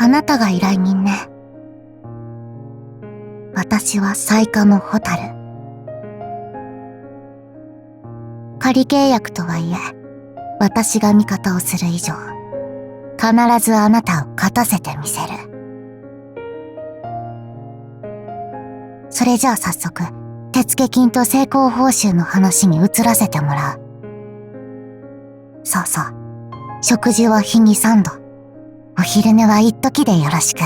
なたが依頼人ね。私はサイカモホタル。仮契約とはいえ、私が味方をする以上、必ずあなたを勝たせてみせる。それじゃあ早速、手付金と成功報酬の話に移らせてもらう。そうそう。食事は日に3度。お昼寝は一時でよろしく。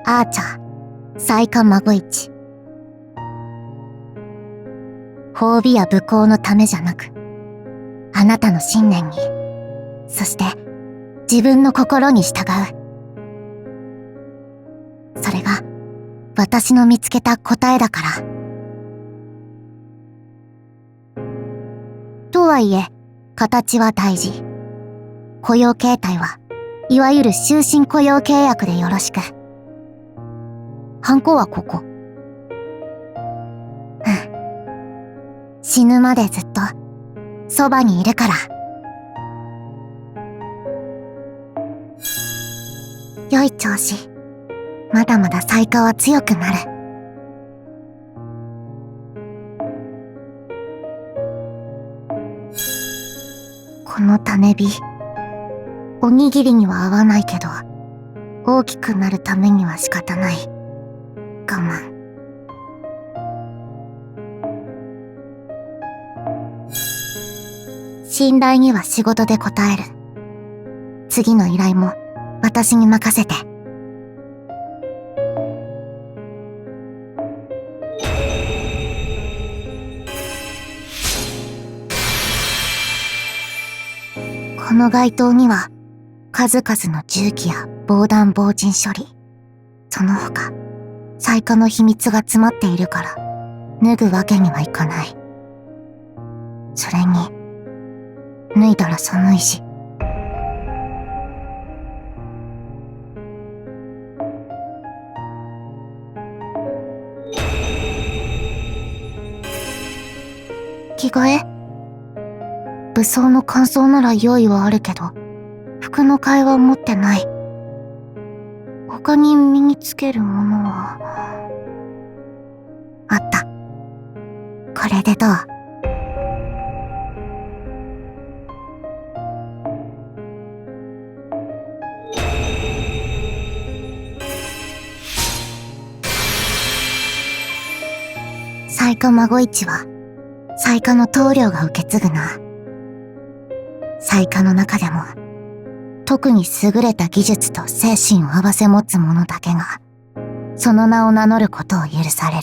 アーチャー、サイカ孫一。褒美や武功のためじゃなく、あなたの信念に、そして自分の心に従う。それが私の見つけた答えだから。とはいえ、形は大事。雇用形態はいわゆる終身雇用契約でよろしく。ハンコはここ。死ぬまでずっとそばにいるから。良い調子。まだまだサイカは強くなる。この種火、おにぎりには合わないけど、大きくなるためには仕方ない。我慢。信頼には仕事で応える。次の依頼も私に任せて。この街灯には数々の銃器や防弾防塵処理、その他サイカの秘密が詰まっているから脱ぐわけにはいかない。それに脱いだら寒いし。着替え？武装の乾燥なら用意はあるけど、服の替えは持ってない。他に身につけるものはあった。これでどう？サイカ孫一はサイカの棟梁が受け継ぐな。サイカの中でも特に優れた技術と精神を併せ持つ者だけがその名を名乗ることを許される。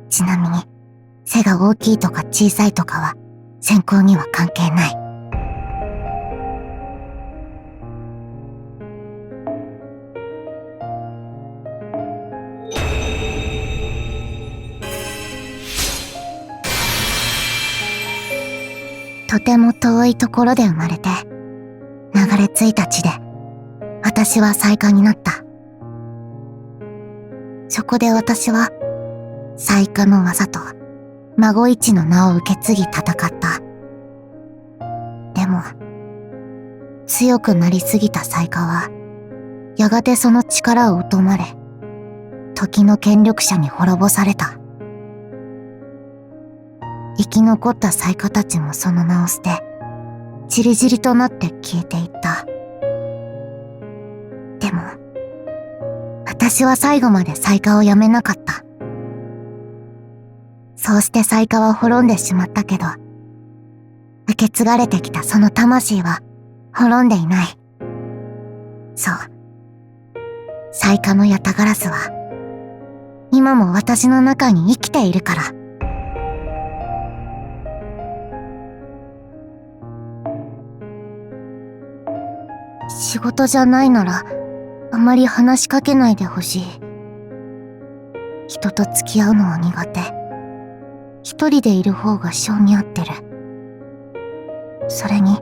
ちなみに背が大きいとか小さいとかは選考には関係ない。とても遠いところで生まれて、流れ着いた地で、私はサイカになった。そこで私は、サイカの技と、孫一の名を受け継ぎ戦った。でも、強くなりすぎたサイカは、やがてその力を疎まれ、時の権力者に滅ぼされた。生き残ったサイカたちもその名を捨て、散り散りとなって消えていった。でも、私は最後までサイカをやめなかった。そうしてサイカは滅んでしまったけど、受け継がれてきたその魂は滅んでいない。そう。サイカのヤタガラスは、今も私の中に生きているから。仕事じゃないなら、あまり話しかけないでほしい。人と付き合うのは苦手。一人でいる方が性に合ってる。それに、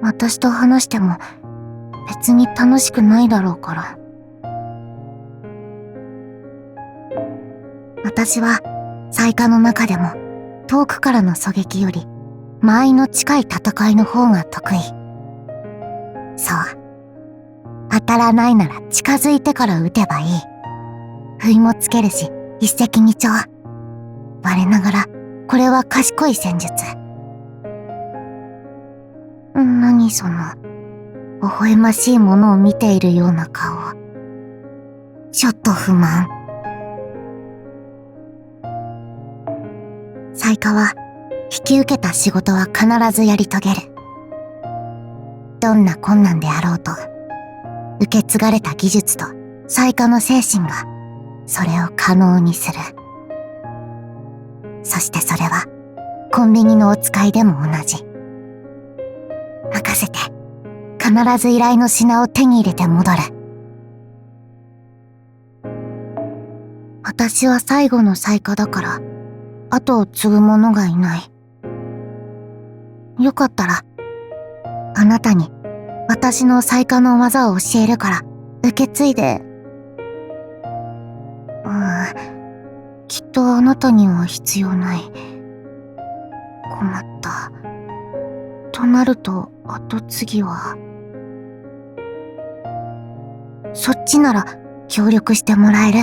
私と話しても別に楽しくないだろうから。私はサイカの中でも遠くからの狙撃より間合いの近い戦いの方が得意。そう。当たらないなら近づいてから撃てばいい。不意もつけるし、一石二鳥。我ながら、これは賢い戦術。何その、微笑ましいものを見ているような顔。ちょっと不満。サイカは、引き受けた仕事は必ずやり遂げる。どんな困難であろうと、受け継がれた技術とサイカの精神が、それを可能にする。そしてそれは、コンビニのお使いでも同じ。任せて、必ず依頼の品を手に入れて戻る。私は最後のサイカだから、後を継ぐ者がいない。よかったら、あなたに私のサイカの技を教えるから受け継いで。きっとあなたには必要ない。困った。となると後継ぎは。そっちなら協力してもらえる？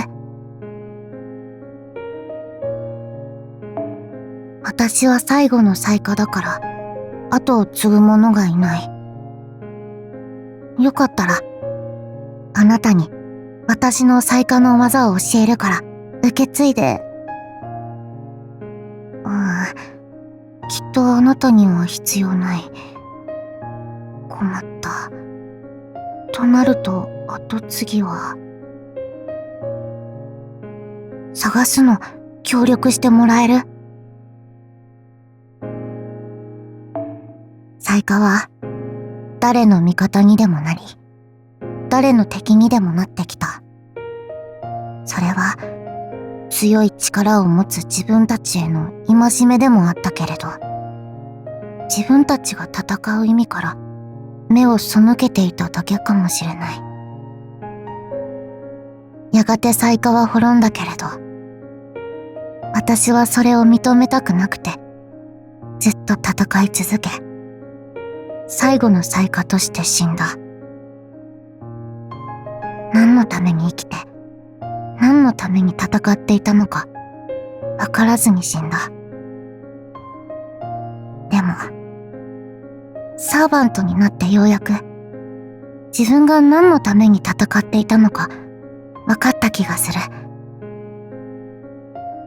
私は最後のサイカだから、後を継ぐ者がいない。よかったら、あなたに私のサイカの技を教えるから受け継いで。きっとあなたには必要ない。困った。となると後継ぎは。探すの協力してもらえる？サイカは誰の味方にでもなり、誰の敵にでもなってきた。それは強い力を持つ自分たちへの戒めでもあったけれど、自分たちが戦う意味から目を背けていただけかもしれない。やがてサイカは滅んだけれど、私はそれを認めたくなくて、ずっと戦い続け、最後のサイカとして死んだ。何のために生きて、何のために戦っていたのか、わからずに死んだ。でも、サーバントになってようやく、自分が何のために戦っていたのか、わかった気がする。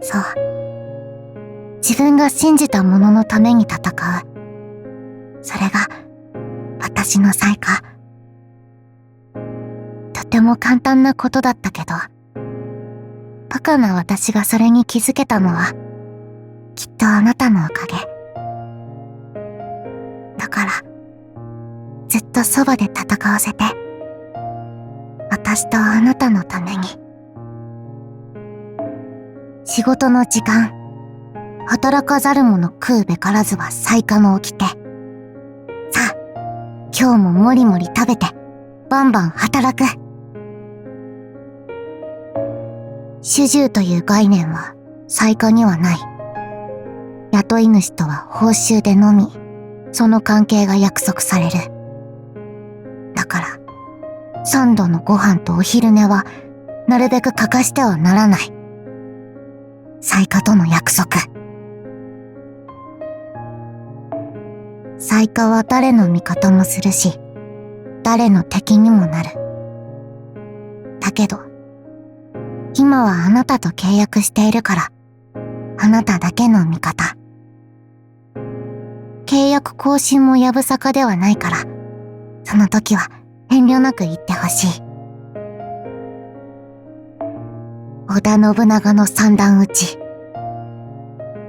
そう。自分が信じたもののために戦う。それが、私のサイカ。とても簡単なことだったけど、バカな私がそれに気づけたのは、きっとあなたのおかげ。だから、ずっとそばで戦わせて、私とあなたのために。仕事の時間、働かざる者食うべからずはサイカの掟。さあ、今日ももりもり食べて、バンバン働く。主従という概念はサイカにはない。雇い主とは報酬でのみ、その関係が約束される。だから、3度のご飯とお昼寝は、なるべく欠かしてはならない。サイカとの約束。サイカは誰の味方もするし、誰の敵にもなる。だけど、今はあなたと契約しているから、あなただけの味方。契約更新もやぶさかではないから、その時は遠慮なく言ってほしい。織田信長の三段撃ち。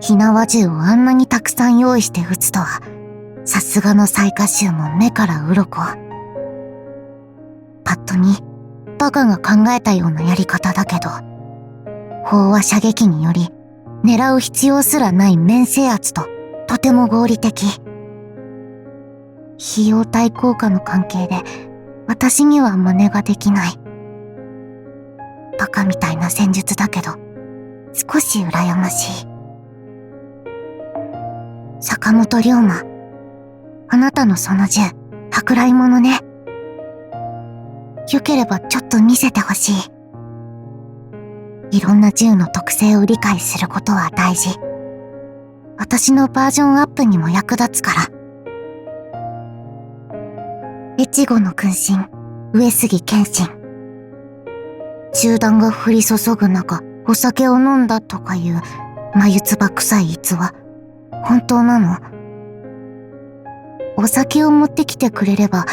火縄銃をあんなにたくさん用意して撃つとは、さすがの雑賀衆も目から鱗。パッと見、バカが考えたようなやり方だけど、飽和射撃により、狙う必要すらない面制圧と、とても合理的。費用対効果の関係で、私には真似ができない。バカみたいな戦術だけど、少し羨ましい。坂本龍馬。あなたのその銃、舶来物ね。よければちょっと見せてほしい。いろんな銃の特性を理解することは大事。私のバージョンアップにも役立つから。越後の君臣、上杉謙信。銃弾が降り注ぐ中、お酒を飲んだとかいう眉唾臭い逸話。本当なの？お酒を持ってきてくれれば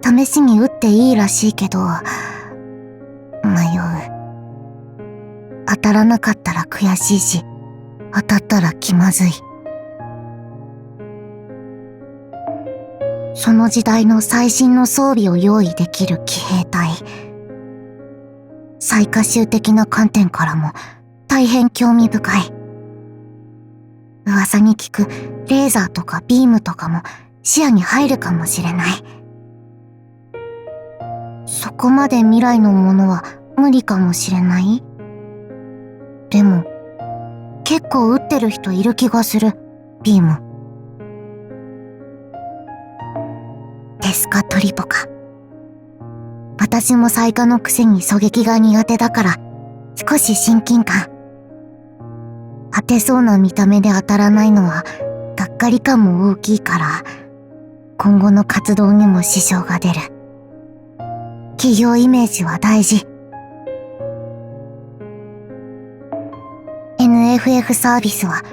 試しに撃っていいらしいけど、迷う。当たらなかったら悔しいし、当たったら気まずい。その時代の最新の装備を用意できる騎兵隊。最佳集的な観点からも大変興味深い。噂に聞くレーザーとかビームとかも視野に入るかもしれない。そこまで未来のものは無理かもしれない。でも結構撃ってる人いる気がする。ビーム。テスカトリポカ。私も最下のくせに狙撃が苦手だから少し親近感。当てそうな見た目で当たらないのはがっかり感も大きいから、今後の活動にも支障が出る。企業イメージは大事。NFF サービスは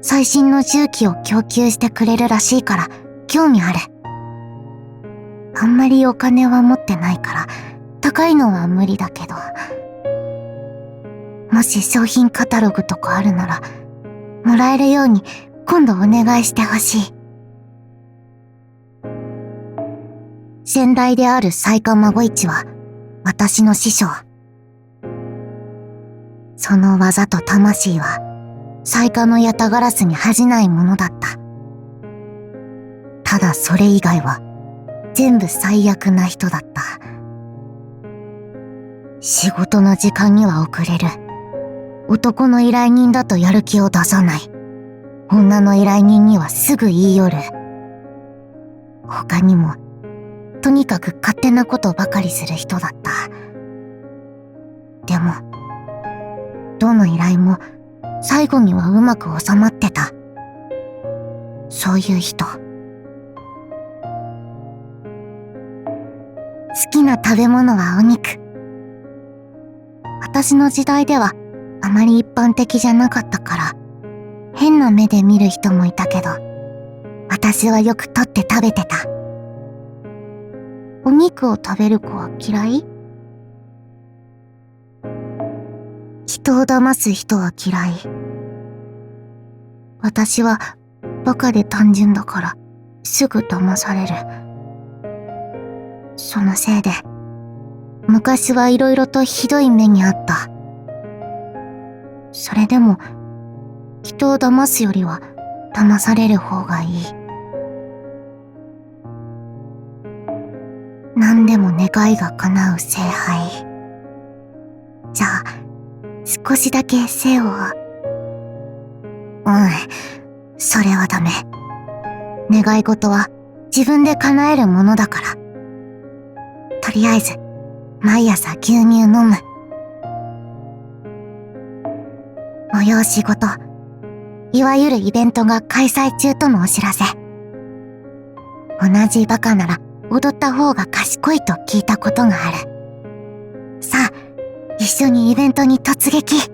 最新の銃器を供給してくれるらしいから興味ある。あんまりお金は持ってないから高いのは無理だけど、もし商品カタログとかあるならもらえるように今度お願いしてほしい。先代である雑賀孫一は私の師匠。その技と魂は雑賀のヤタガラスに恥じないものだった。ただそれ以外は全部最悪な人だった。仕事の時間には遅れる。男の依頼人だとやる気を出さない。女の依頼人にはすぐ言い寄る。他にもとにかく勝手なことばかりする人だった。でもどの依頼も最後にはうまく収まってた。そういう人。好きな食べ物はお肉。私の時代ではあまり一般的じゃなかったから変な目で見る人もいたけど、私はよく取って食べてた。お肉を食べる子は嫌い？人を騙す人は嫌い。私はバカで単純だからすぐ騙される。そのせいで昔はいろいろとひどい目にあった。それでも人を騙すよりは騙される方がいい。何でも願いが叶う聖杯。じゃあ少しだけ生を。それはダメ。願い事は自分で叶えるものだから。とりあえず毎朝牛乳飲む。催し事、いわゆるイベントが開催中とのお知らせ。同じバカなら踊った方が賢いと聞いたことがある。さあ、一緒にイベントに突撃。